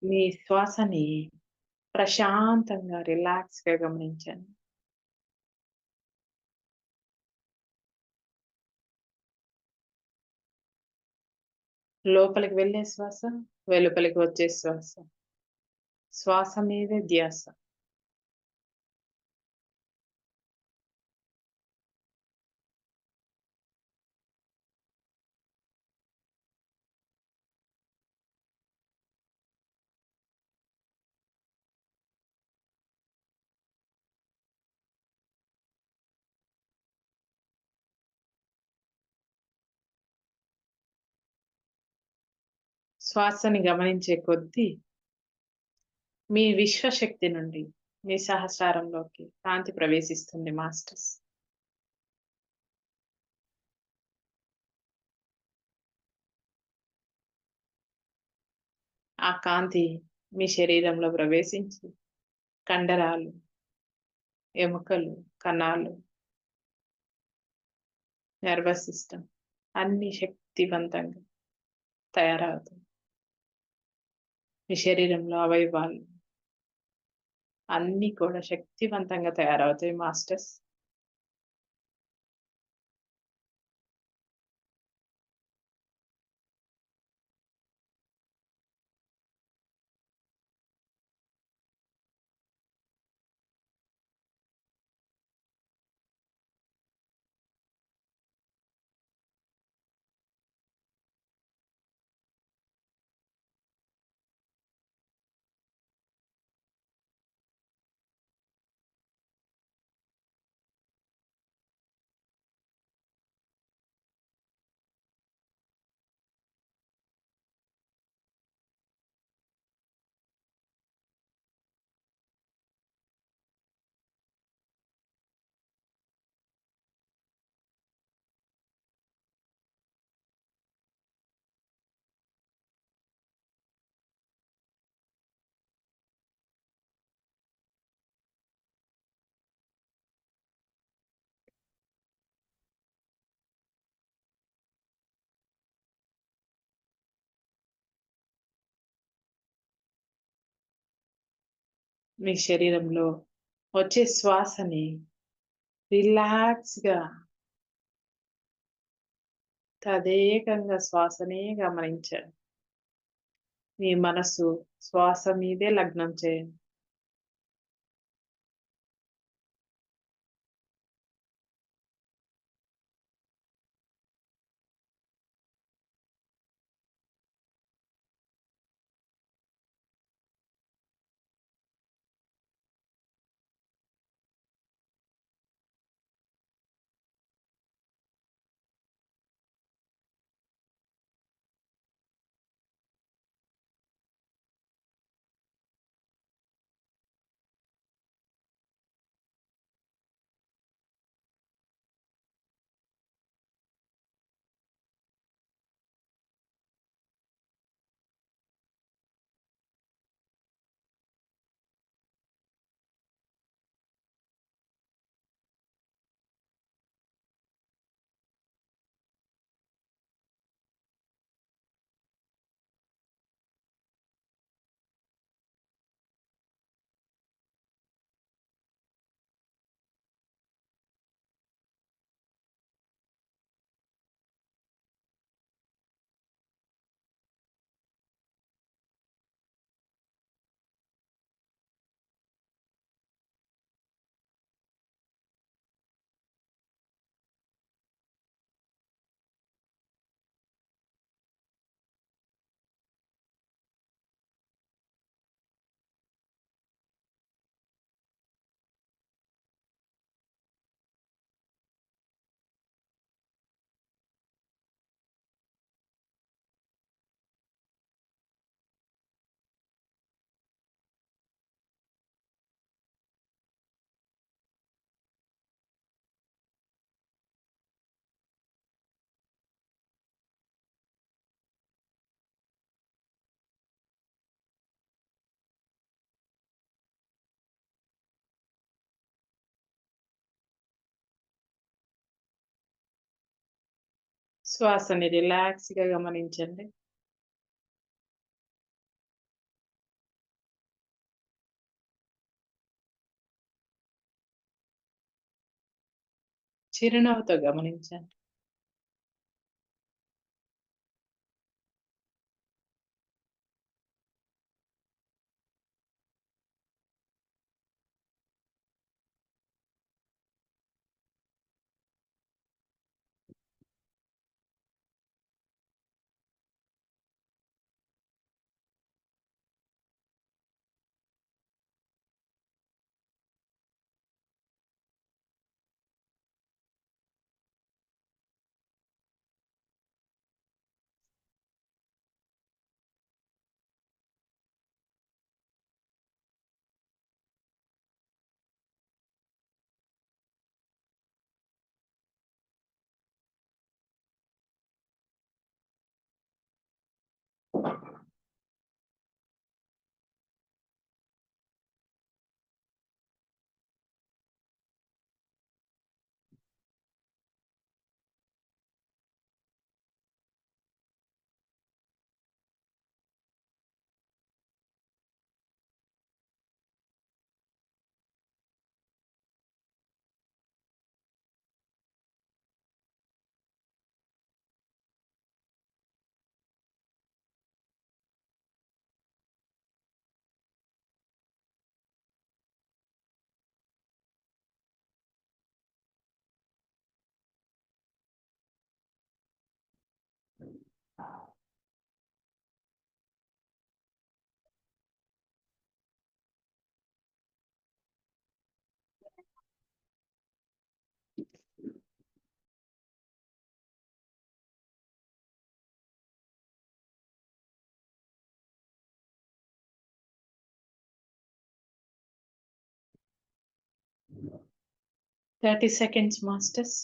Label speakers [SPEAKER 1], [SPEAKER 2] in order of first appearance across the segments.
[SPEAKER 1] మీ శ్వాసని ప్రశాంతంగా, రిలాక్స్‌గా గమనించండి. లోపలికి వెళ్ళే శ్వాస, వెలుపలికి వచ్చే శ్వాస. శ్వాస మీదే ధ్యాస. శ్వాసని గమనించే కొద్దీ మీ విశ్వశక్తి నుండి మీ సహస్రారంలోకి కాంతి ప్రవేశిస్తుంది మాస్టర్స్. ఆ కాంతి మీ శరీరంలో ప్రవేశించి కండరాలు, ఎముకలు, కణాలు, నర్వస్ సిస్టమ్ అన్నీ శక్తివంతంగా తయారవుతాయి. మీ శరీరంలో అవయవాలు అన్నీ కూడా శక్తివంతంగా తయారవుతాయి మాస్టర్స్. మీ శరీరంలో వచ్చే శ్వాసని రిలాక్స్‌గా, తదేకంగా శ్వాసనే గమనించండి. మీ మనసు శ్వాస మీదే లగ్నం చేయండి. శ్వాసని రిలాక్స్‌గా గమనించండి. చిరునవ్వుతో గమనించండి. Thirty seconds masters.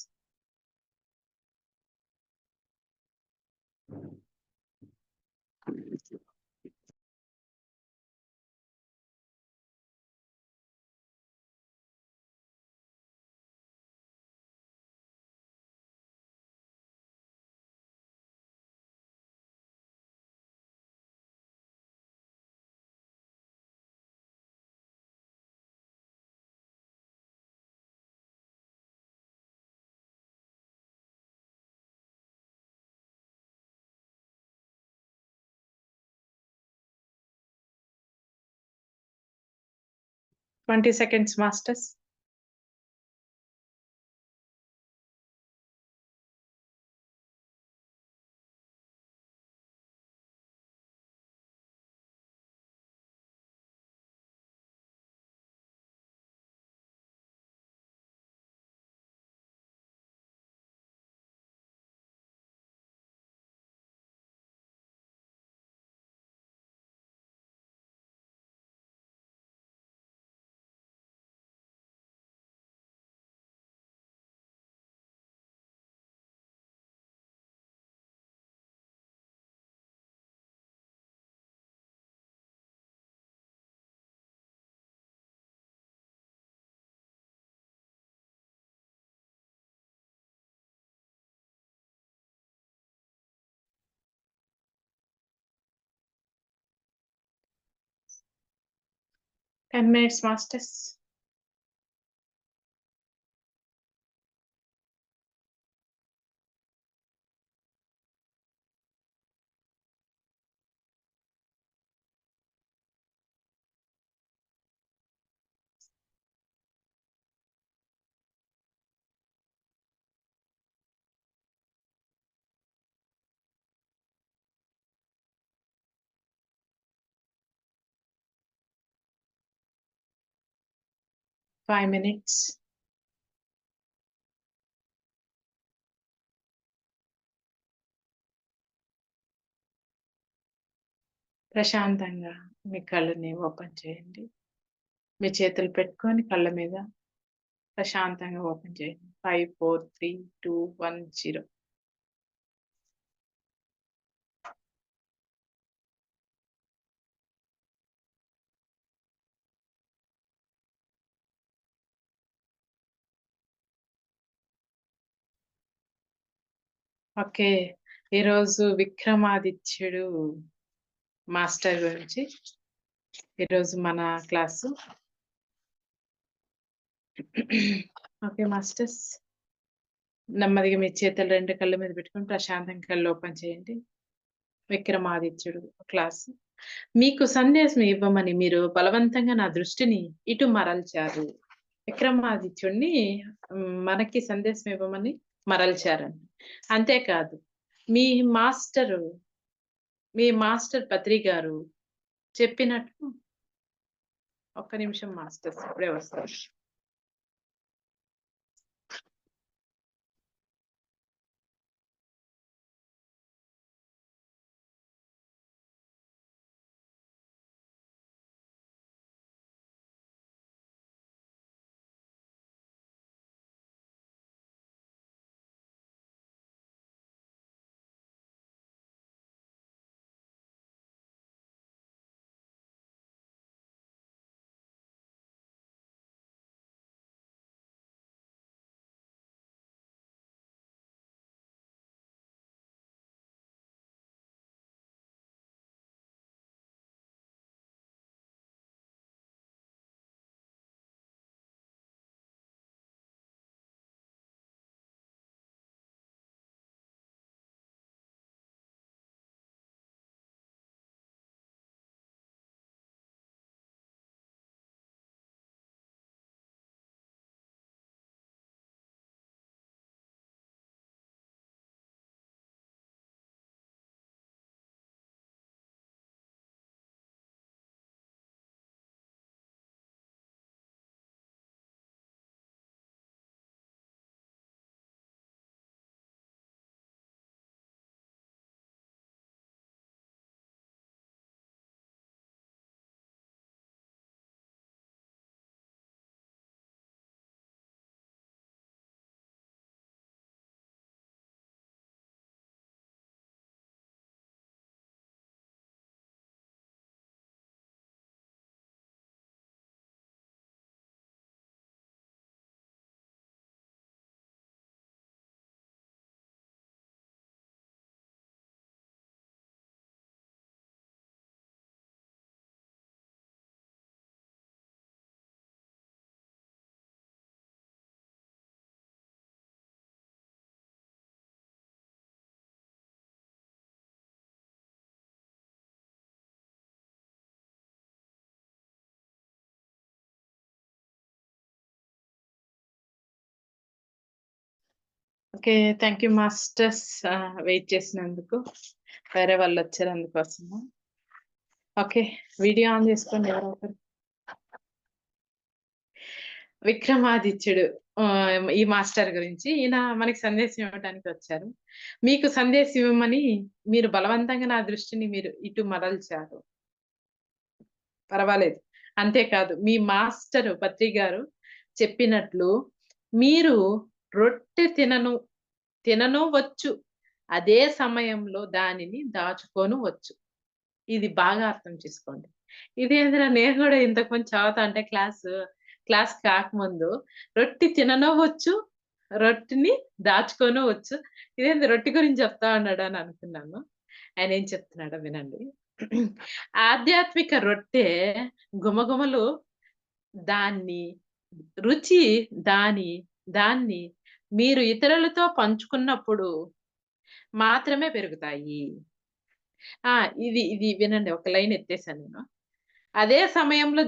[SPEAKER 1] Twenty seconds masters. Ten minutes masters. Five minutes. ప్రశాంతంగా మీ కళ్ళని ఓపెన్ చేయండి. మీ చేతులు పెట్టుకొని కళ్ళ మీద ప్రశాంతంగా ఓపెన్ చేయండి. 5, 4, 3, 2, 1, 0. ఓకే. ఈరోజు విక్రమాదిత్యుడు మాస్టర్ గురించి ఈరోజు మన క్లాసు. Okay masters. నెమ్మదిగా మీ చేతులు 2 కళ్ళ మీద పెట్టుకొని ప్రశాంతంగా కళ్ళు ఓపెన్ చేయండి. విక్రమాదిత్యుడు క్లాస్. మీకు సందేశం ఇవ్వమని మీరు బలవంతంగా నా దృష్టిని ఇటు మరల్చారు. విక్రమాదిత్యుడిని మనకి సందేశం ఇవ్వమని మరల్చారండి. అంతేకాదు మీ మాస్టరు, మీ మాస్టర్ పత్రి గారు చెప్పినట్టు ఒక్క నిమిషం మాస్టర్స్ ఇప్పుడే వస్తారు. Okay. Thank you masters wait చేసినందుకు. వేరే వాళ్ళొచ్చారు అందుకోసము. ఓకే. వీడియో ఆన్ చేసుకోండి ఎవరో ఒకరు. విక్రమాదిత్యుడు ఈ మాస్టర్ గురించి ఈయన మనకి సందేశం ఇవ్వడానికి వచ్చారు. మీకు సందేశం ఇవ్వమని మీరు బలవంతంగా నా దృష్టిని మీరు ఇటు మరల్చారు. పర్వాలేదు. అంతేకాదు మీ మాస్టరు పత్రి గారు చెప్పినట్లు మీరు రొట్టె తినను వచ్చు. అదే సమయంలో దానిని దాచుకోను వచ్చు. ఇది బాగా అర్థం చేసుకోండి. ఇదేందిరా నేను గూడా ఇంతకుముందు చదువుతా అంటే క్లాస్ కాకముందు రొట్టె తినను వచ్చు, రొట్టెని దాచుకోను వచ్చు. ఇదేంది రొట్టె గురించి చెప్తా ఉన్నాడు అని అనుకున్నాను. ఆయన ఏం చెప్తున్నాడో వినండి. ఆధ్యాత్మిక రొట్టె గుమగుమలు దాన్ని రుచి దాని దాన్ని మీరు ఇతరులతో పంచుకున్నప్పుడు మాత్రమే పెరుగుతాయి. ఆ! ఇది వినండి. ఒక లైన్ ఎత్తేసాను నేను. అదే సమయంలో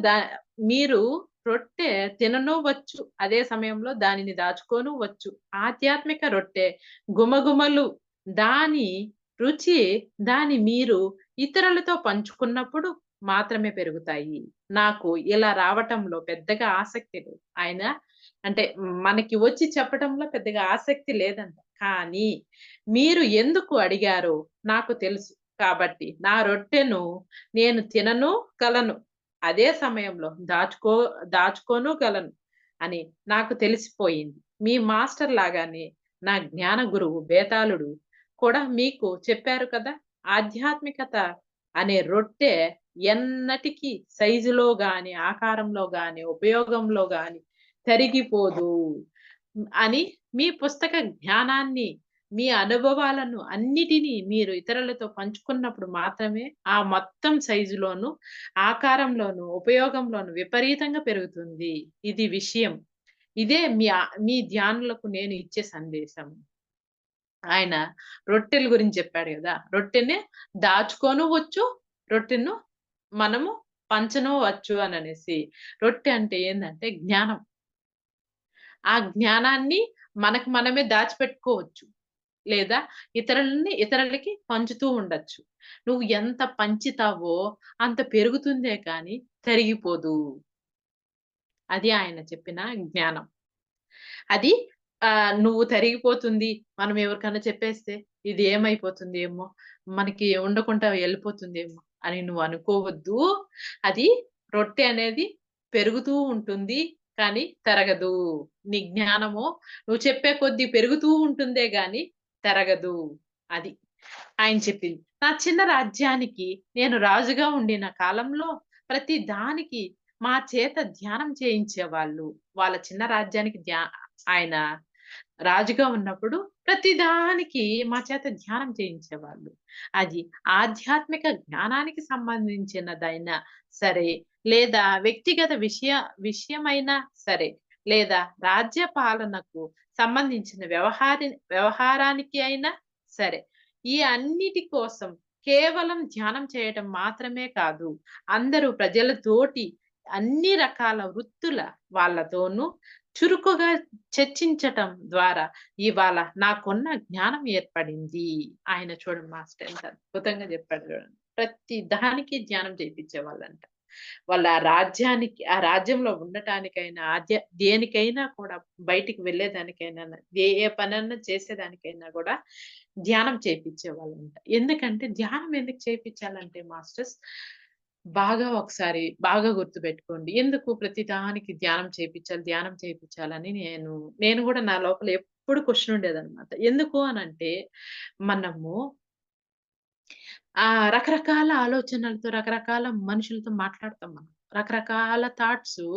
[SPEAKER 1] మీరు రొట్టె తినను వచ్చు. అదే సమయంలో దానిని దాచుకోను వచ్చు. ఆధ్యాత్మిక రొట్టె గుమగుమలు దాని రుచి మీరు ఇతరులతో పంచుకున్నప్పుడు మాత్రమే పెరుగుతాయి. నాకు ఇలా రావటంలో పెద్దగా ఆసక్తి లేదు. ఆయన అంటే మనకి వచ్చి చెప్పటంలో పెద్దగా ఆసక్తి లేదంట. కానీ మీరు ఎందుకు అడిగారో నాకు తెలుసు. కాబట్టి నా రొట్టెను నేను తినను గలను. అదే సమయంలో దాచుకోను గలను అని నాకు తెలిసిపోయింది. మీ మాస్టర్ లాగానే నా జ్ఞాన గురువు బేతాళుడు కూడా మీకు చెప్పారు కదా! ఆధ్యాత్మికత అనే రొట్టె ఎన్నటికి సైజులో గాని, ఆకారంలో గాని, ఉపయోగంలో గాని తరిగిపోదు అని మీ పుస్తక జ్ఞానాన్ని మీ అనుభవాలను అన్నిటిని మీరు ఇతరులతో పంచుకున్నప్పుడు మాత్రమే ఆ మొత్తం సైజులోను, ఆకారంలోను, ఉపయోగంలోను విపరీతంగా పెరుగుతుంది. ఇది విషయం. ఇదే మీ ధ్యానులకు నేను ఇచ్చే సందేశం. ఆయన రొట్టెల గురించి చెప్పాడు గదా! రొట్టెని దాచుకోనూవచ్చు, రొట్టెను మనము పంచనూవచ్చు అననేసి. రొట్టె అంటే ఏందంటే జ్ఞానం. ఆ జ్ఞానాన్ని మనకు మనమే దాచిపెట్టుకోవచ్చు. లేదా ఇతరులకి పంచుతూ ఉండొచ్చు. నువ్వు ఎంత పంచుతావో అంత పెరుగుతుందే కానీ తరిగిపోదు. అది ఆయన చెప్పిన జ్ఞానం. అది నువ్వు తరిగిపోతుంది. మనం ఎవరికన్నా చెప్పేస్తే ఇది ఏమైపోతుందేమో, మనకి ఉండకుండా వెళ్ళిపోతుందేమో అని నువ్వు అనుకోవద్దు. అది రొట్టె అనేది పెరుగుతూ ఉంటుంది. కానీ తరగదు. నీ జ్ఞానము నువ్వు చెప్పే కొద్దీ పెరుగుతూ ఉంటుందే గాని తరగదు. అది ఆయన చెప్పింది. నా చిన్న రాజ్యానికి నేను రాజుగా ఉండిన కాలంలో ప్రతి దానికి మా చేత ధ్యానం చేయించేవాళ్ళు. వాళ్ళ చిన్న రాజ్యానికి ఆయన రాజుగా ఉన్నప్పుడు ప్రతి దానికి మా చేత ధ్యానం చేయించేవాళ్ళు. అది ఆధ్యాత్మిక జ్ఞానానికి సంబంధించినదైనా సరే, లేదా వ్యక్తిగత విషయమైనా సరే, లేదా రాజ్య పాలనకు సంబంధించిన వ్యవహారానికి అయినా సరే. ఈ అన్నిటి కోసం కేవలం ధ్యానం చేయటం మాత్రమే కాదు, అందరూ ప్రజలతోటి అన్ని రకాల వృత్తుల వాళ్ళతోనూ చురుకుగా చర్చించటం ద్వారా ఇవాళ నాకున్న జ్ఞానం ఏర్పడింది. ఆయన చూడండి మాస్టర్ ఎంత అద్భుతంగా చెప్పాడు చూడండి. ప్రతి దానికి ధ్యానం చేపించేవాళ్ళంట. వాళ్ళ ఆ రాజ్యంలో ఉండటానికైనా, దేనికైనా కూడా బయటికి వెళ్ళేదానికైనా, ఏ పనన్నా చేసేదానికైనా కూడా ధ్యానం చేపిచ్చేవాళ్ళంట. ఎందుకంటే ధ్యానం ఎందుకు చేపిచ్చాలంటే మాస్టర్స్ బాగా గుర్తుపెట్టుకోండి. ఎందుకు ప్రతి దానికి ధ్యానం చేపిచ్చాలని నేను గూడా నా లోపల ఎప్పుడు క్వెషన్ ఉండేదనమాట. ఎందుకు అనంటే మనము రకరకాల ఆలోచనలతో, రకరకాల మనుషులతో మాట్లాడతాం మనం. రకరకాల థాట్సు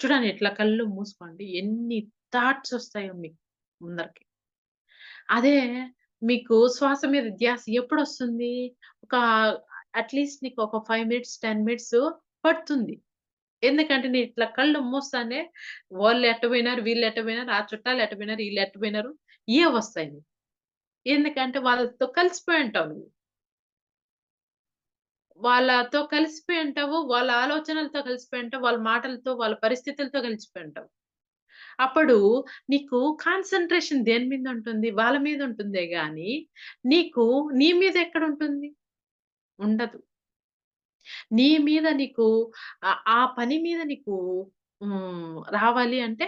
[SPEAKER 1] చూడండి ఇట్లా కళ్ళు మూసుకోండి. ఎన్ని థాట్స్ ఒస్తాయో మీకు ముందరకి. అదే మీకు శ్వాస మీద ధ్యాస ఎప్పుడొస్తుంది? ఒక అట్‌లీస్ట్ నీకు ఒక 5 మినిట్స్, 10 మినిట్స్ పడుతుంది. ఎందుకంటే నేను ఇట్లా కళ్ళు మూస్తానే వాళ్ళు ఎట్ట పోయినారు, వీళ్ళు ఎట్ట పోయినారు, ఆ చుట్టాలు ఎట్ట పోయినారు, ఈళ్ళు ఎట్ట పోయినారు ఇయే వస్తాయి నీకు. ఎందుకంటే వాళ్ళతో కలిసిపోయి ఉంటావు నువ్వు. వాళ్ళతో కలిసిపోయి ఉంటావు. వాళ్ళ ఆలోచనలతో కలిసిపోయి ఉంటావు. వాళ్ళ మాటలతో, వాళ్ళ పరిస్థితులతో కలిసిపోయి ఉంటావు. అప్పుడు నీకు కాన్సంట్రేషన్ దేని మీద ఉంటుంది? వాళ్ళ మీద ఉంటుందే గాని, నీకు నీ మీద ఎక్కడుంటుంది? ఉండదు. నీ మీద నీకు ఆ పని మీద నీకు రావాలి అంటే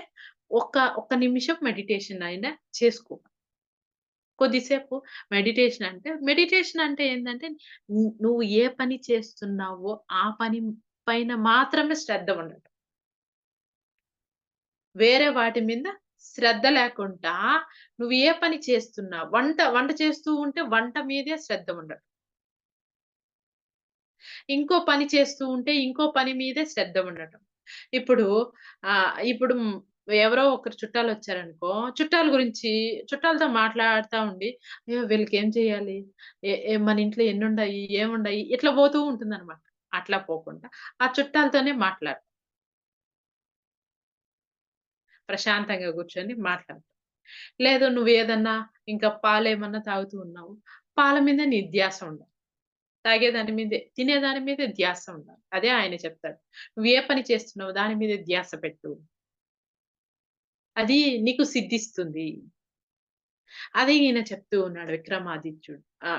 [SPEAKER 1] ఒక్క నిమిషం మెడిటేషన్ అయినా చేసుకో. కొద్దిసేపు మెడిటేషన్ అంటే ఏందంటే, నువ్వు ఏ పని చేస్తున్నావో ఆ పని పైన మాత్రమే శ్రద్ధ ఉండటం. వేరే వాటి మీద శ్రద్ధ లేకుండా నువ్వు ఏ పని చేస్తున్నా వంట చేస్తూ ఉంటే వంట మీదే శ్రద్ధ ఉండటం. ఇంకో పని చేస్తూ ఉంటే ఇంకో పని మీదే శ్రద్ధ ఉండటం. ఇప్పుడు ఇప్పుడు ఎవరో ఒకరు చుట్టాలొచ్చారనుకో, చుట్టాలతో మాట్లాడుతా ఉండి, అయ్యో! వీళ్ళకేం చేయాలి? ఎ ఎ మన ఇంట్లో ఎన్నుండాయి? ఏముండాయి? ఇట్లా పోతూ ఉంటుందనమాట. అట్లా పోకుండా ఆ చుట్టాలతోనే మాట్లాడు. ప్రశాంతంగా కూర్చొని మాట్లాడు. లేదు నువ్వేదన్నా ఇంకా పాలేమన్నా తాగుతూ ఉన్నావు. పాల మీద నీ ధ్యాస ఉండాలి. తాగేదాని మీదే, తినేదాని మీదే ధ్యాస ఉండాలి. అదే ఆయన చెప్తాడు. నువ్వు ఏ పని చేస్తున్నావో దాని మీదే ధ్యాస పెట్టు. అది నీకు సిద్ధిస్తుంది. అదే ఈయన చెప్తూ ఉన్నాడు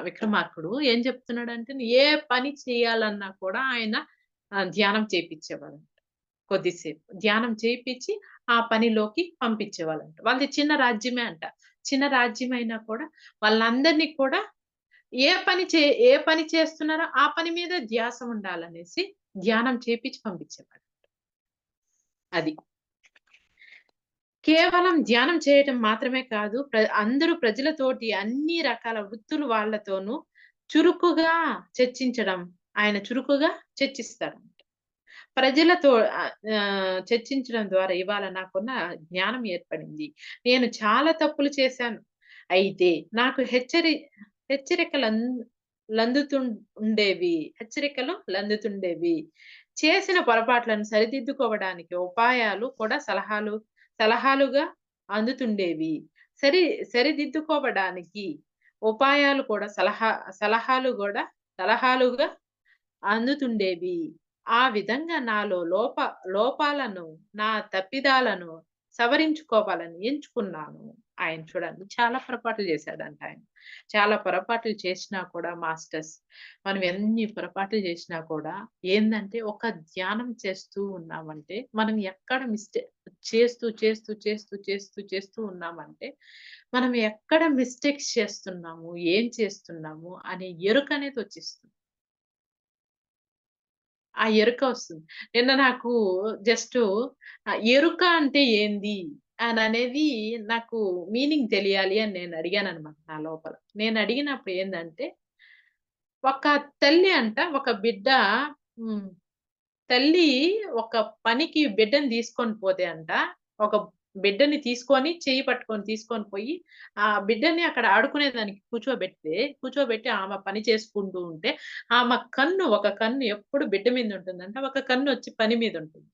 [SPEAKER 1] విక్రమార్కుడు ఏం చెప్తున్నాడంటే ఏ పని చేయాలన్నా కూడా ఆయన ధ్యానం చేపిచ్చేవాడంట. కొద్దిసేపు ధ్యానం చేపిచ్చి ఆ పనిలోకి పంపించేవాళ్ళంట. వాళ్ళది చిన్న రాజ్యమే అంట. చిన్న రాజ్యమైనా కూడా వాళ్ళందరిని కూడా ఏ పని చేస్తున్నారో ఆ పని మీద ధ్యాస ఉండాలనేసి ధ్యానం చేపిచ్చి పంపించేవాడు. అది. కేవలం ధ్యానం చేయటం మాత్రమే కాదు, అందరూ ప్రజలతోటి అన్ని రకాల వృత్తులు వాళ్ళతోనూ చురుకుగా చర్చించడం. ఆయన చురుకుగా చర్చిస్తాడు. ప్రజలతో చర్చించడం ద్వారా ఇవాళ నాకున్న జ్ఞానం ఏర్పడింది. నేను చాలా తప్పులు చేశాను. అయితే నాకు హెచ్చరికలు లందుతుండేవి. చేసిన పొరపాట్లను సరిదిద్దుకోవడానికి ఉపాయాలు కూడా సలహాలు సలహాలుగా అందుతుండేవి. సరిదిద్దుకోవడానికి ఉపాయాలు కూడా సలహాలుగా అందుతుండేవి. ఆ విధంగా నాలో లోపాలను, నా తప్పిదాలను సవరించుకోవాలని ఎంచుకున్నాను. ఆయన చూడండి చాలా పొరపాట్లు చేశాడంట ఆయన. చాలా పొరపాట్లు చేసినా కూడా మాస్టర్స్, మనం ఎన్ని పొరపాట్లు చేసినా కూడా ఏందంటే ఒక ధ్యానం చేస్తూ ఉన్నామంటే, మనం ఎక్కడ చేస్తూ ఉన్నామంటే, మనం ఎక్కడ మిస్టేక్స్ చేస్తున్నాము, ఏం చేస్తున్నాము అనే ఎరుకనేది వచ్చేస్తుంది. ఆ ఎరుక వస్తుంది. నిన్న నాకు జస్టు ఎరుక అంటే ఏంది? అననేది నాకు మీనింగ్ తెలియాలి అని నేను అడిగాననమాట నా లోపల. నేను అడిగినప్పుడు ఏందంటే, ఒక తల్లి ఒక బిడ్డ హ్మ్. తల్లి ఒక పనికి బిడ్డని తీసుకొని పోతే ఒక బిడ్డని తీసుకొని చెయ్యి పట్టుకొని తీసుకొని పోయి, ఆ బిడ్డని అక్కడ ఆడుకునేదానికి కూర్చోబెట్టి ఆమె పని చేసుకుంటూ ఉంటే, ఒక కన్ను ఎప్పుడు బిడ్డ మీద ఉంటుందంట. ఒక కన్నొచ్చి పని మీద ఉంటుంది.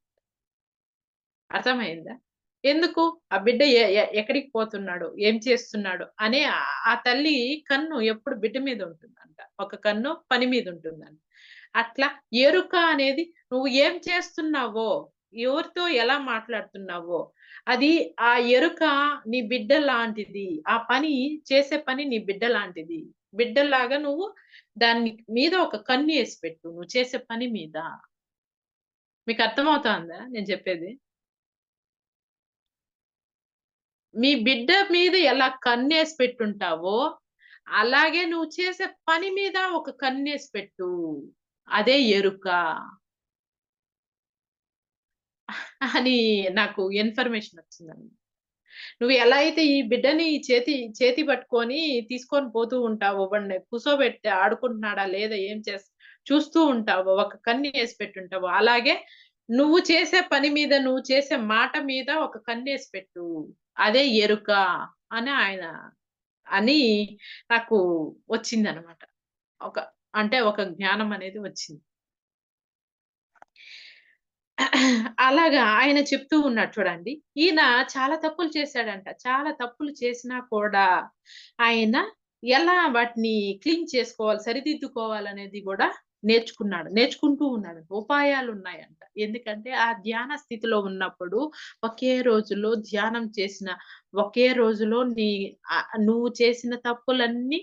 [SPEAKER 1] అర్థమయిందా? ఎందుకు? ఆ బిడ్డ ఎ ఎ ఎక్కడికి పోతున్నాడు? ఏం చేస్తున్నాడు? అనే ఆ తల్లి కన్ను ఎప్పుడు బిడ్డ మీద ఉంటుందంట. ఒక కన్ను పని మీద ఉంటుందంట. అట్లా ఎరుక అనేది నువ్వు ఏం చేస్తున్నావో, ఎవరితో ఎలా మాట్లాడుతున్నావో, అది ఆ ఎరుక నీ బిడ్డ లాంటిది. ఆ పని చేసే పని నీ బిడ్డ లాంటిది. బిడ్డలాగా నువ్వు దాని మీద ఒక కన్నేసి పెట్టు. నువ్వు చేసే పని మీద. మీకు అర్థమవుతోందా నేను చెప్పేది? మీ బిడ్డ మీద ఎలా కన్నేసి పెట్టుంటావో, అలాగే నువ్వు చేసే పని మీద ఒక కన్నేసి పెట్టు. అదే ఎరుక అని నాకు ఇన్ఫర్మేషన్ వచ్చిందండి. నువ్వు ఎలా అయితే ఈ బిడ్డని చేతి పట్టుకొని తీసుకొని పోతూ ఉంటావో, వాడిని కూసోబెట్టి ఆడుకుంటున్నాడా లేదా చూస్తూ ఉంటావో, ఒక కన్నేసి పెట్టుంటావో, అలాగే నువ్వు చేసే పని మీద, నువ్వు చేసే మాట మీద ఒక కన్నేసి పెట్టు. అదే ఎరుక అని అని నాకు వచ్చిందనమాట. ఒక ఒక జ్ఞానం అనేది వచ్చింది. అలాగా ఆయన చెప్తూ ఉన్నాడు చూడండి. ఈయన చాలా తప్పులు చేశాడంట. చాలా తప్పులు చేసినా కూడా ఆయన ఎలా వాటిని క్లీన్ చేసుకోవాలి, సరిదిద్దుకోవాలనేది గూడా నేర్చుకుంటూ ఉన్నాడు. ఉపాయాలున్నాయంట. ఎందుకంటే ఆ ధ్యాన స్థితిలో ఉన్నప్పుడు ఒకే రోజులో ధ్యానం చేసిన ఒకే రోజులో నువ్వు చేసిన తప్పులన్నీ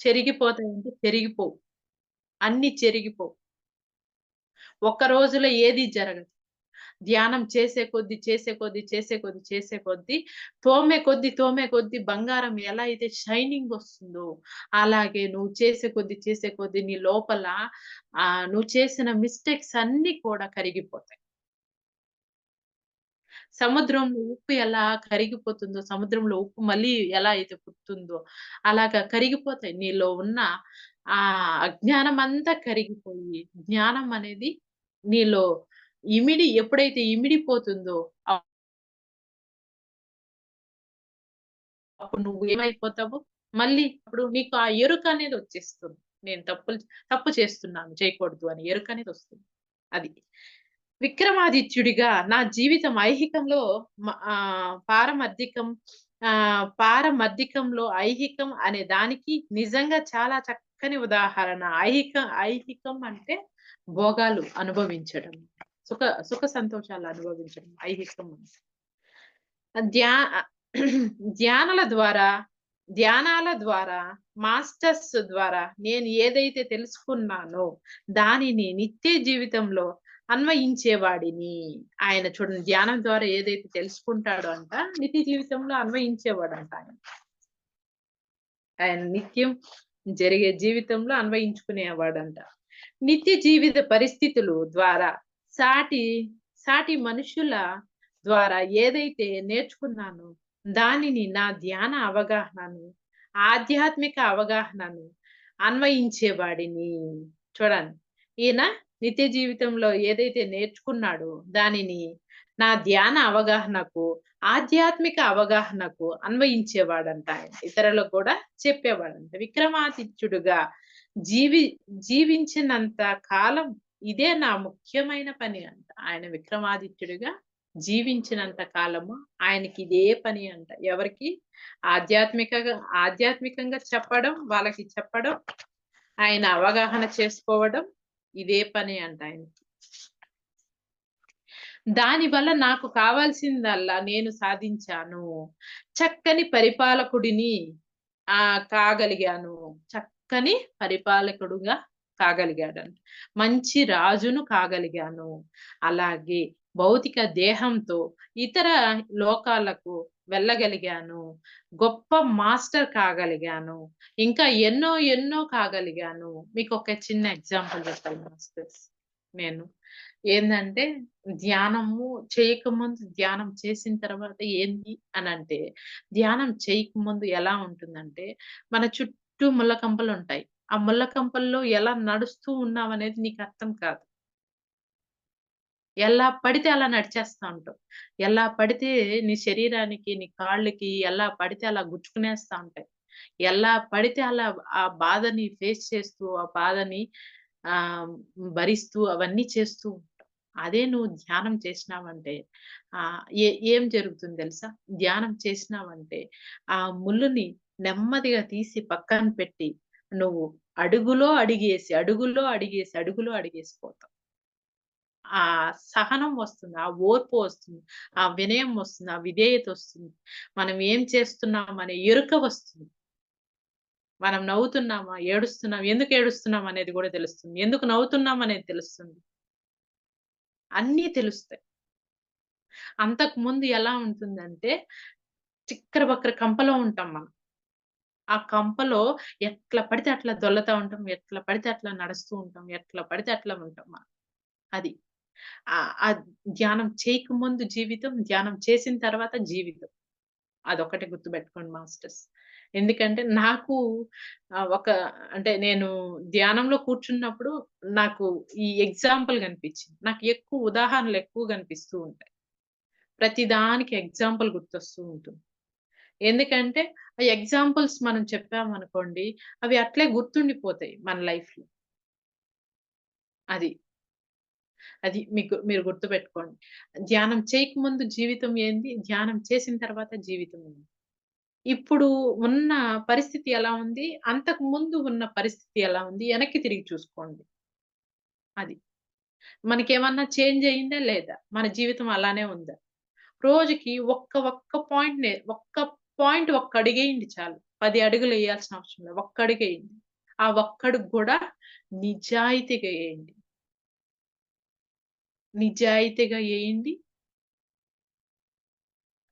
[SPEAKER 1] చెరిగిపోతాయంటే చెరిగిపోవు. అన్నీ చెరిగిపోవు. ఒక్క రోజులో ఏది జరగదు. ధ్యానం చేసే కొద్దీ తోమే కొద్దీ బంగారం ఎలా అయితే షైనింగ్ వస్తుందో, అలాగే నువ్వు చేసే కొద్దీ నీ లోపల నువ్వు చేసిన మిస్టేక్స్ అన్నీ కూడా కరిగిపోతాయి. సముద్రంలో ఉప్పు ఎలా కరిగిపోతుందో, సముద్రంలో ఉప్పు మళ్ళీ ఎలా అయితే పుడుతుందో, అలాగా కరిగిపోతాయి. నీలో ఉన్న అజ్ఞానమంతా కరిగిపోయి, జ్ఞానం అనేది నీలో ఎప్పుడైతే ఇమిడిపోతుందో, అప్పుడు నువ్వు ఏమైపోతావు, మళ్ళీ అప్పుడు నీకు ఆ ఎరుకనేది వచ్చేస్తుంది. నేను తప్పు చేస్తున్నాను, చేయకూడదు అని ఎరుకనేదొస్తుంది. అది. విక్రమాదిత్యుడిగా నా జీవితం ఐహికంలో పారమర్థికం పారమర్థికంలో ఐహికం అనే దానికి నిజంగా చాలా చక్కని ఉదాహరణ. ఐహికం అంటే భోగాలు అనుభవించడం. సుఖ సుఖ సంతోషాలు అనుభవించడం ఐహికం అంటే. ధ్యా ధ్యానాల ద్వారా ధ్యానాల ద్వారా, మాస్టర్స్ ద్వారా నేను ఏదైతే తెలుసుకున్నానో, దానిని నిత్య జీవితంలో అన్వయించేవాడిని. ఆయన చూడండి ధ్యానం ద్వారా ఏదైతే తెలుసుకుంటాడో నిత్య జీవితంలో అన్వయించేవాడంట ఆయన. ఆయన నిత్యం జరిగే జీవితంలో అన్వయించుకునేవాడంట. నిత్య జీవిత పరిస్థితులు ద్వారా సాటి సాటి మనుషుల ద్వారా ఏదైతే నేర్చుకున్నానో, దానిని నా ధ్యాన అవగాహనను, ఆధ్యాత్మిక అవగాహనను అన్వయించేవాడిని. చూడండి. ఈయన నిత్య జీవితంలో ఏదైతే నేర్చుకున్నాడో, దానిని నా ధ్యాన అవగాహనకు, ఆధ్యాత్మిక అవగాహనకు అన్వయించేవాడంట ఆయన. ఇతరులకు కూడా చెప్పేవాడంట. విక్రమాదిత్యుడుగా జీవి జీవించినంత కాలం ఇదే నా ముఖ్యమైన పని అంట. ఆయన విక్రమాదిత్యుడిగా జీవించినంత కాలము ఆయనకి ఇదే పని అంట. ఎవరికి? ఆధ్యాత్మికంగా చెప్పడం, వాళ్ళకి చెప్పడం, ఆయన అవగాహన చేసుకోవడం ఇదే పని అంట ఆయనకి. దానివల్ల నాకు కావాల్సిందల్లా నేను సాధించాను. చక్కని పరిపాలకుడిని కాగలిగాను. చక్కని పరిపాలకుడుగా కాగలిగాడంట. మంచి రాజును కాగలిగాను. అలాగే భౌతిక దేహంతో ఇతర లోకాలకు వెళ్ళగలిగాను. గొప్ప మాస్టర్ కాగలిగాను. ఇంకా ఎన్నో ఎన్నో కాగలిగాను. మీకొక చిన్న ఎగ్జాంపుల్ చెప్తాను మాస్టర్స్ నేను. ఏందంటే ధ్యానము చేయకముందు, ధ్యానం చేసిన తర్వాత ఏంది అనంటే, ధ్యానం చేయకముందు ఎలా ఉంటుందంటే, మన చుట్టూ ముళ్ళ కంపలుంటాయి. ఆ ముళ్ళ కంపల్లో ఎలా నడుస్తూ ఉన్నామనేది నీకు అర్థం కాదు. ఎలా పడితే అలా నడిచేస్తా ఉంటావు. ఎలా పడితే నీ శరీరానికి, నీ కాళ్ళకి ఎలా పడితే అలా గుచ్చుకునేస్తా ఉంటాయి. ఎలా పడితే అలా ఆ బాధని ఫేస్ చేస్తూ, ఆ బాధని ఆహ్, భరిస్తూ అవన్నీ చేస్తూ ఉంటాం. అదే నువ్వు ధ్యానం చేసినావంటే ఏం జరుగుతుంది తెలుసా? ధ్యానం చేసినావంటే ఆ ముల్లుని నెమ్మదిగా తీసి పక్కన పెట్టి నువ్వు అడుగులో అడుగేసి, అడుగులో అడుగేసి, అడుగులో అడుగేసిపోతావు. ఆ సహనం వస్తుంది. ఆ ఓర్పు వస్తుంది. ఆ వినయం వస్తుంది. ఆ విధేయత వస్తుంది. మనం ఏం చేస్తున్నాం అనే ఎరుక వస్తుంది. మనం నవ్వుతున్నామా? ఏడుస్తున్నాం. ఎందుకు ఏడుస్తున్నాం అనేది గూడా తెలుస్తుంది. ఎందుకు నవ్వుతున్నాం అనేది తెలుస్తుంది. అన్నీ తెలుస్తాయి. అంతకుముందు ఎలా ఉంటుందంటే, చిక్కర బక్కర కంపలో ఉంటాం మనం. ఆ కంపలో ఎట్లా పడితే అట్లా దొర్లుతా ఉంటాం. ఎట్లా పడితే అట్లా నడుస్తూ ఉంటాం. ఎట్లా పడితే అట్లా ఉంటాం మనం. అది. ఆ ధ్యానం చేయకముందు జీవితం, ధ్యానం చేసిన తర్వాత జీవితం. అదొక్కటే గుర్తుపెట్టుకోండి మాస్టర్స్. ఎందుకంటే నాకు ఒక అంటే నేను ధ్యానంలో కూర్చున్నప్పుడు నాకు ఈ ఎగ్జాంపుల్ కనిపించింది. నాకు ఎక్కువ ఉదాహరణలు ఎక్కువ కనిపిస్తూ ఉంటాయి. ప్రతి దానికి ఎగ్జాంపుల్ గుర్తొస్తూ ఉంటుంది. ఎందుకంటే ఆ ఎగ్జాంపుల్స్ మనం చెప్పామనుకోండి, అవి అట్లే గుర్తుండిపోతాయి మన లైఫ్‌లో. అది. అది మీరు గుర్తుపెట్టుకోండి. ధ్యానం చేయకముందు జీవితం ఏంది? ధ్యానం చేసిన తర్వాత జీవితం ఏంది? ఇప్పుడు ఉన్న పరిస్థితి ఎలా ఉంది? అంతకు ముందు ఉన్న పరిస్థితి ఎలా ఉంది? వెనక్కి తిరిగి చూసుకోండి. అది. మనకేమన్నా చేంజ్ అయిందా? లేదా? మన జీవితం అలానే ఉందా? రోజుకి ఒక్క పాయింట్ ఒక్క అడుగేయండి చాలు. 10 అడుగులెయ్యాల్సిన అవసరం లేదు. ఒక్క అడుగేయండి. ఆ ఒక్కడుగు గూడా నిజాయితీగా ఎయండి. నిజాయితీగా ఎయండి.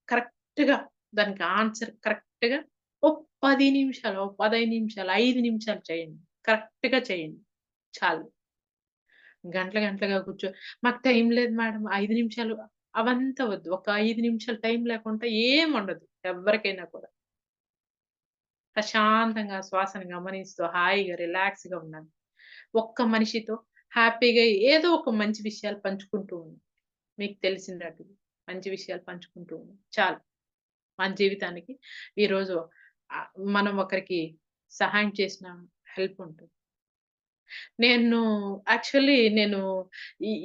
[SPEAKER 1] కరెక్ట్‌గా దానికి ఆన్సర్ కరెక్ట్‌గా ఓ 10 నిమిషాలు, ఓ 15 నిమిషాలు, 5 నిమిషాలు చేయండి. కరెక్ట్‌గా చేయండి. చాలు. గంటలుగా మాకు టైం లేదు మేడం 5 నిమిషాలు అవంతా వద్దు. ఒక 5 నిమిషాలు టైం లేకుండా ఏముండదు ఎవ్వరికైనా కూడా. ప్రశాంతంగా శ్వాసను గమనిస్తూ హాయిగా రిలాక్స్‌గా ఉండండి. ఒక్క మనిషితో హ్యాపీగా ఏదో ఒక మంచి విషయాలు పంచుకుంటూ ఉండండి. మీకు తెలిసినట్టుగా మంచి విషయాలు పంచుకుంటూ ఉండండి. చాలు. మన జీవితానికి ఈరోజు ఆహ్, మనం ఒకరికి సహాయం చేసిన హెల్ప్ ఉంటుంది. నేను నేను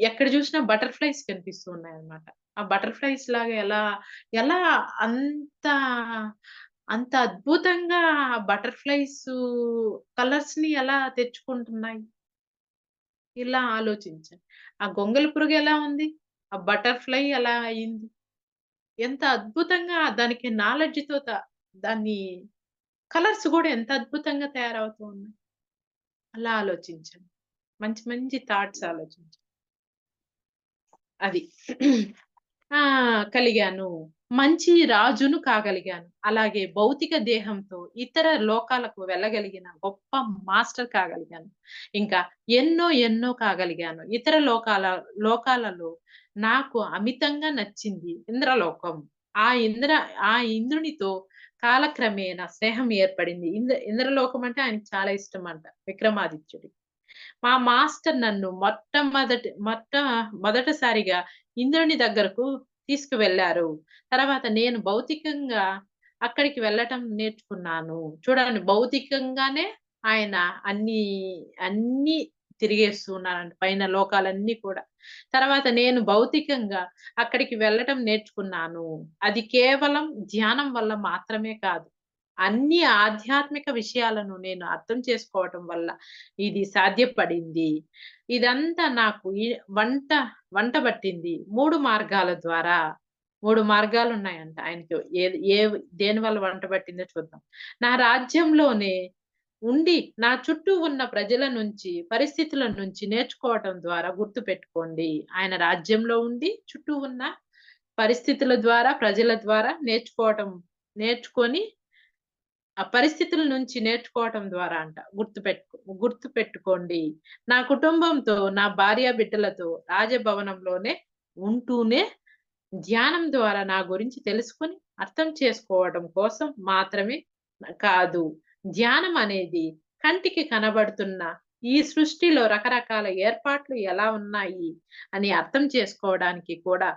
[SPEAKER 1] ఎక్కడ చూసినా బటర్‌ఫ్లైస్ కనిపిస్తూ ఉన్నాయన్నమాట. ఆ బటర్‌ఫ్లైస్ లాగా ఎలా అంత అంత అద్భుతంగా బటర్‌ఫ్లైసు కలర్స్‌ని ఎలా తెచ్చుకుంటున్నాయి? ఇలా ఆలోచించండి. ఆ గొంగళి పురుగు ఎలా ఉంది? ఆ బటర్‌ఫ్లై ఎలా అయింది? ఎంత అద్భుతంగా దానికి నాలెడ్జ్‌తో దాన్ని కలర్స్ గూడా ఎంత అద్భుతంగా తయారవుతూ ఉన్నాయి. అలా ఆలోచించండి. మంచి మంచి థాట్స్ ఆలోచించండి. అది. ఆ! కలిగాను. మంచి రాజును కాగలిగాను. అలాగే భౌతిక దేహంతో ఇతర లోకాలకు వెళ్ళగలిగిన గొప్ప మాస్టర్ కాగలిగాను. ఇంకా ఎన్నో ఎన్నో కాగలిగాను. ఇతర లోకాలలో నాకు అమితంగా నచ్చింది ఇంద్రలోకం. ఆ ఇంద్ర ఆ ఇంద్రునితో కాలక్రమేణా స్నేహం ఏర్పడింది. ఇంద్రలోకం అంటే ఆయనకి చాలా ఇష్టమంట. విక్రమాదిత్యుడికి. మా మాస్టర్ నన్ను మొదటిసారిగా ఇంద్రుని దగ్గరకు తీసుకువెళ్లారు. తర్వాత నేను భౌతికంగా అక్కడికి వెళ్ళటం నేర్చుకున్నాను. చూడండి భౌతికంగానే ఆయన అన్నీ, అన్నీ తిరిగేస్తూ ఉన్నానంట పైన లోకాలన్నీ కూడా. తర్వాత నేను భౌతికంగా అక్కడికి వెళ్ళటం నేర్చుకున్నాను. అది కేవలం ధ్యానం వల్ల మాత్రమే కాదు. అన్ని ఆధ్యాత్మిక విషయాలను నేను అర్థం చేసుకోవటం వల్ల ఇది సాధ్యపడింది. ఇదంతా నాకు వంట వంట బట్టింది. 3 మార్గాల ద్వారా. 3 మార్గాలున్నాయంట ఆయనకి. ఏది దేని వల్ల వంట బట్టిందో చూద్దాం. నా రాజ్యంలోనే ఉండి, నా చుట్టూ ఉన్న ప్రజల నుంచి, పరిస్థితుల నుంచి నేర్చుకోవటం ద్వారా గుర్తుపెట్టుకోండి. ఆయన రాజ్యంలో ఉండి, చుట్టూ ఉన్న పరిస్థితుల ద్వారా, ప్రజల ద్వారా నేర్చుకొని ఆ పరిస్థితుల నుంచి నేర్చుకోవటం ద్వారా అంట. గుర్తుపెట్టుకోండి. నా కుటుంబంతో, నా భార్యాబిడ్డలతో రాజభవనంలోనే ఉంటూనే ధ్యానం ద్వారా నా గురించి తెలుసుకొని అర్థం చేసుకోవడం కోసం మాత్రమే కాదు. ధ్యానం అనేది కంటికి కనబడుతున్న ఈ సృష్టిలో రకరకాల ఏర్పాట్లు ఎలా ఉన్నాయి అని అర్థం చేసుకోవడానికి కూడా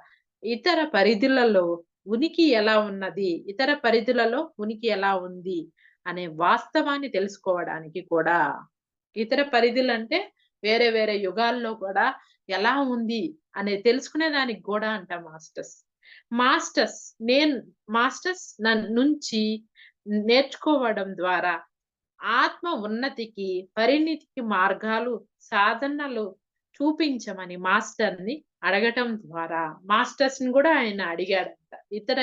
[SPEAKER 1] ఇతర పరిధులలో ఉనికి ఎలా ఉన్నది, ఇతర పరిధులలో ఉనికి ఎలా ఉంది అనే వాస్తవాన్ని తెలుసుకోవడానికి కూడా. ఇతర పరిధులంటే వేరే వేరే యుగాల్లో కూడా ఎలా ఉంది అనేది తెలుసుకునే దానికి గూడా అంట మాస్టర్స్. మాస్టర్స్ నేను మాస్టర్స్ నుంచి నేర్చుకోవడం ద్వారా ఆత్మ ఉన్నతికి, పరిణితికి మార్గాలు, సాధనలు చూపించమని మాస్టర్‌ని అడగటం ద్వారా మాస్టర్స్‌ని గూడా ఆయన అడిగాడంట. ఇతర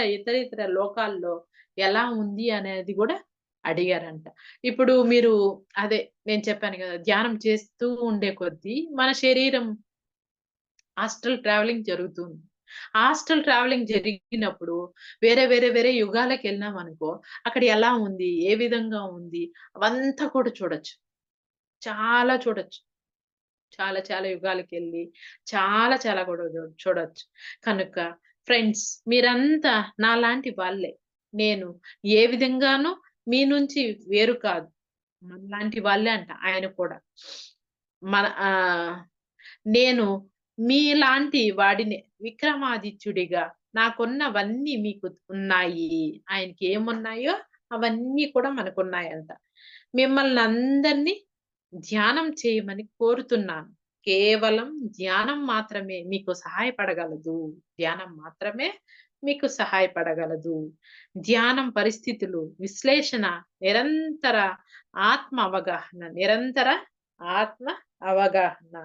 [SPEAKER 1] లోకాల్లో ఎలా ఉంది అనేది గూడా అడిగారంట. ఇప్పుడు మీరు అదే నేను చెప్పాను గదా! ధ్యానం చేస్తూ ఉండే కొద్దీ మన శరీరం ఆస్ట్రల్ ట్రావెలింగ్ జరుగుతుంది. ఆస్ట్రల్ ట్రావెలింగ్ జరిగినప్పుడు వేరే యుగాలకెళ్ళామనుకో, అక్కడ ఎలా ఉంది? ఏ విధంగా ఉంది? అవంతా కూడా చూడొచ్చు. చాలా చూడొచ్చు. చాలా యుగాలకెళ్ళి చాలా కూడా చూడొచ్చు. కనుక ఫ్రెండ్స్ మీరంతా నాలాంటి వాళ్ళే. నేను ఏ విధంగానూ మీ నుంచి వేరు కాదు. మనలాంటి వాళ్ళే అంట ఆయన కూడా. మన నేను మీలాంటి వాడినే విక్రమాదిత్యుడిగా నాకున్నవన్నీ మీకు ఉన్నాయి. ఆయనకేమున్నాయో అవన్నీ కూడా మనకున్నాయంట. మిమ్మల్నందరిని ధ్యానం చేయమని కోరుతున్నాను. కేవలం ధ్యానం మాత్రమే మీకు సహాయపడగలదు. ధ్యానం మాత్రమే మీకు సహాయపడగలదు. ధ్యానం పరిస్థితులు, విశ్లేషణ, నిరంతర నిరంతర ఆత్మ అవగాహన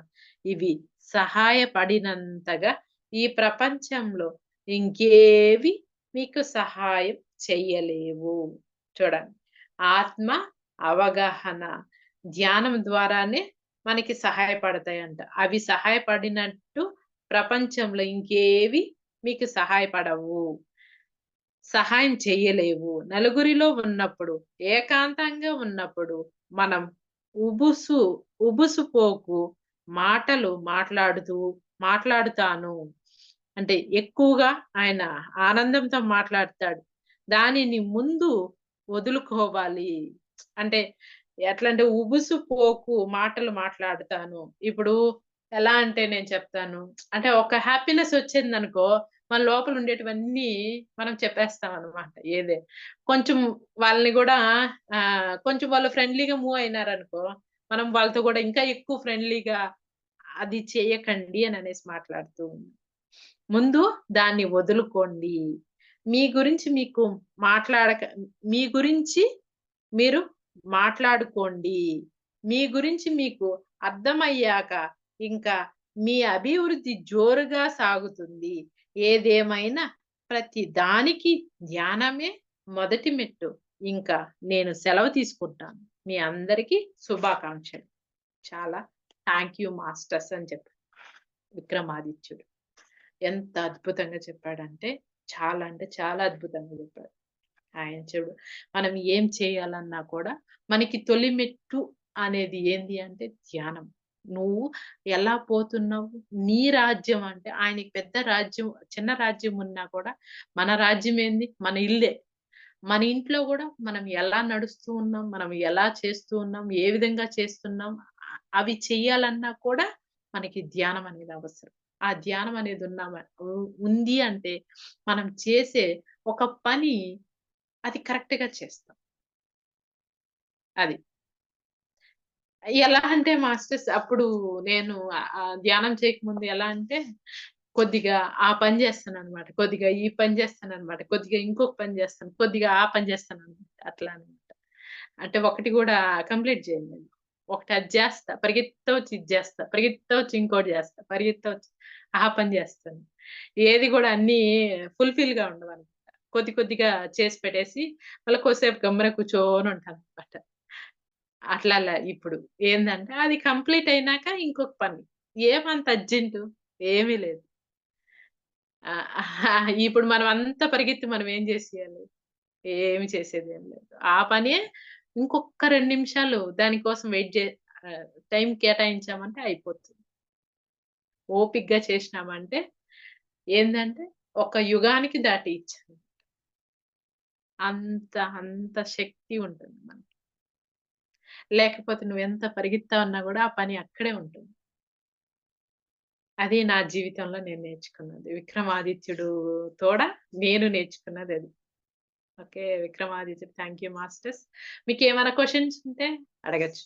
[SPEAKER 1] ఇవి సహాయపడినంతగా ఈ ప్రపంచంలో ఇంకేవి మీకు సహాయం చెయ్యలేవు. చూడండి. ఆత్మ అవగాహన ధ్యానం ద్వారానే మనకి సహాయపడతాయంట. అవి సహాయపడినట్టు ప్రపంచంలో ఇంకేవి మీకు సహాయపడవు. సహాయం చెయ్యలేవు. నలుగురిలో ఉన్నప్పుడు, ఏకాంతంగా ఉన్నప్పుడు మనం ఉబుసు ఉబుసుపోకు మాటలు మాట్లాడుతాను. అంటే ఎక్కువగా ఆయన ఆనందంతో మాట్లాడతాడు. దానిని ముందు వదులుకోవాలి. అంటే ఎట్లంటే ఉబుసుపోకు మాటలు మాట్లాడుతాను. ఇప్పుడు ఎలా అంటే నేను చెప్తాను. అంటే ఒక హ్యాపీనెస్ వచ్చిందనుకో, మన లోపల ఉండేటివన్నీ మనం చెప్పేస్తామనమాట. కొంచెం వాళ్ళని గూడా కొంచెం వాళ్ళు ఫ్రెండ్లీగా మూవ్ అయినారనుకో, మనం వాళ్ళతో గూడా ఇంకా ఎక్కువ ఫ్రెండ్లీగా అది చేయకండి అననేసి మాట్లాడుతూ ఉన్నా. ముందు దాన్ని వదులుకోండి. మీ గురించి మీకు మాట్లాడక మీ గురించి మీరు మాట్లాడుకోండి. మీ గురించి మీకు అర్థమయ్యాక ఇంకా మీ అభివృద్ధి జోరుగా సాగుతుంది. ఏదేమైనా ప్రతి దానికి ధ్యానమే మొదటి మెట్టు. ఇంకా నేను సెలవు తీసుకుంటాను. మీ అందరికీ శుభాకాంక్షలు. చాలా థాంక్ యూ మాస్టర్స్ అని చెప్పారు విక్రమాదిత్యుడు. ఎంత అద్భుతంగా చెప్పాడంటే చాలా అంటే చాలా అద్భుతంగా చెప్పాడు. ఆయన చూడు మనం ఏం చేయాలన్నా కూడా మనకి తొలి మెట్టు అనేది ఏంది అంటే ధ్యానం. నువ్వు ఎలా పోతున్నావు? నీ రాజ్యం అంటే ఆయనకి పెద్ద రాజ్యం, చిన్న రాజ్యం ఉన్నా కూడా మన రాజ్యం ఏంది? మన ఇల్లే. మన ఇంట్లో గూడా మనం ఎలా నడుస్తూ ఉన్నాం? మనం ఎలా చేస్తూ ఉన్నాం? ఏ విధంగా చేస్తున్నాం? అవి చెయ్యాలన్నా కూడా మనకి ధ్యానం అనేది అవసరం. ఆ ధ్యానం అనేది ఉంది అంటే మనం చేసే ఒక పని అది కరెక్ట్‌గా చేస్తాం. అది. ఎలా అంటే మాస్టర్స్ అప్పుడు నేను ధ్యానం చేయకముందు ఎలా అంటే, కొద్దిగా ఆ పని చేస్తాననమాట. కొద్దిగా ఈ పని చేస్తాననమాట. కొద్దిగా ఇంకొక పని చేస్తాను. కొద్దిగా ఆ పని చేస్తాననమాట. అట్లా అనమాట. అంటే ఒకటి గూడా కంప్లీట్ చేయను నేను. ఒకటి అది జేస్తా. పరిగెత్తా వచ్చి ఇది జేస్తా. పరిగెత్తా వచ్చి ఇంకోటి జేస్తా. పరిగెత్తా వచ్చి ఆ పని జేస్తాను. ఏది గూడా అన్నీ ఫుల్‌ఫిల్‌గా ఉండవనమాట. కొద్ది కొద్దిగా చేసి పెట్టేసి, మళ్ళా కొద్దిసేపు గమ్మున కూర్చొనుంటాననమాట. అట్లలా ఇప్పుడు. ఏందంటే అది కంప్లీట్ అయినాక ఇంకొక పని. ఏమంత అర్జెంటు ఏమీ లేదు. ఇప్పుడు మనం అంతా పరిగెత్తి మనం ఏం జేసేయాలి? ఏమి చేసేదేం లేదు. ఆ పనే ఇంకొక్క 2 నిమిషాలు దాని కోసం వెయిట్ ఆహ్, టైం కేటాయించామంటే అయిపోతుంది. ఓపికగా చేసినామంటే ఏందంటే ఒక యుగానికి దాటియచ్చు. అంత శక్తి ఉంటుంది మనకి. లేకపోతే నువ్వెంత పరిగెత్తావన్నా గూడా ఆ పని అక్కడే ఉంటుంది. అది నా జీవితంలో నేను నేర్చుకున్నది. 'విక్రమాదిత్యుడు' తోడ నేను నేర్చుకున్నదది. ఓకే. 'విక్రమాదిత్యుడు' థాంక్ యూ మాస్టర్స్. మీకేమైనా క్వెషన్స్ ఉంటే అడగొచ్చు.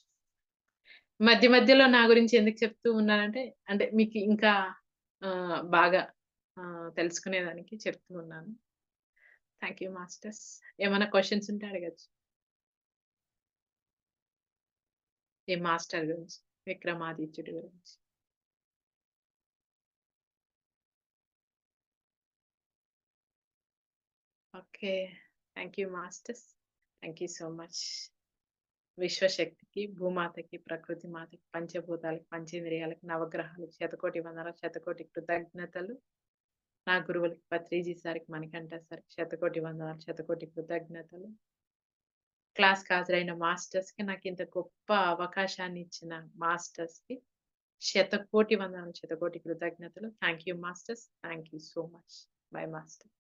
[SPEAKER 1] మధ్య మధ్యలో నా గురించి ఎందుకు చెప్తూ ఉన్నానంటే, అంటే మీకు ఇంకా బాగా తెలుసుకునేదానికి చెప్తూ ఉన్నాను. Thank you masters. ఏమైనా క్వెషన్స్ ఉంటే అడగొచ్చు. ఈ మాస్టర్ గురించి, 'విక్రమాదిత్యుడు' గురించి. Okay. Thank you masters. Thank you so much. విశ్వశక్తికి, భూమాతకి, ప్రకృతి మాతకి, పంచభూతాలకి, పంచేంద్రియాలకి, నవగ్రహాలకి శతకోటి వందనాలు, శతకోటి కృతజ్ఞతలు. నా గురువులకి పత్రిజీ సార్‌కి, మణికంఠ సార్‌కి శతకోటి వందనాలు, శతకోటి కృతజ్ఞతలు. క్లాస్‌కి హాజరైన మాస్టర్స్‌కి, నాకింత గొప్ప అవకాశాన్ని ఇచ్చిన మాస్టర్స్‌కి శతకోటి వందనాలు, శతకోటి కృతజ్ఞతలు. Thank you masters. Thank you so much. By master.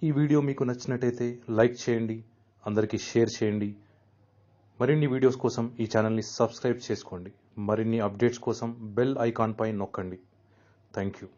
[SPEAKER 2] ఈ వీడియో మీకు నచ్చినట్టయితే లైక్ చేయండి, అందరికీ షేర్ చేయండి. మరిన్ని వీడియోస్ కోసం ఈ ఛానల్ని సబ్స్క్రైబ్ చేసుకోండి. మరిన్ని అప్డేట్స్ కోసం బెల్ ఐకాన్పై నొక్కండి. Thank you.